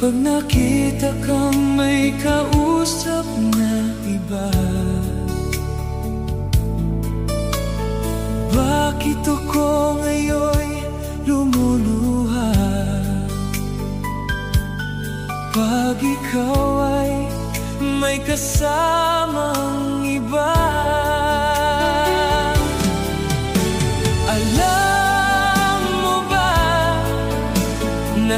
Pag nakita kang may kausap na iba, bakit ako ngayon'y lumuluha? Pag ikaw ay may kasamang iba, alam mo ba na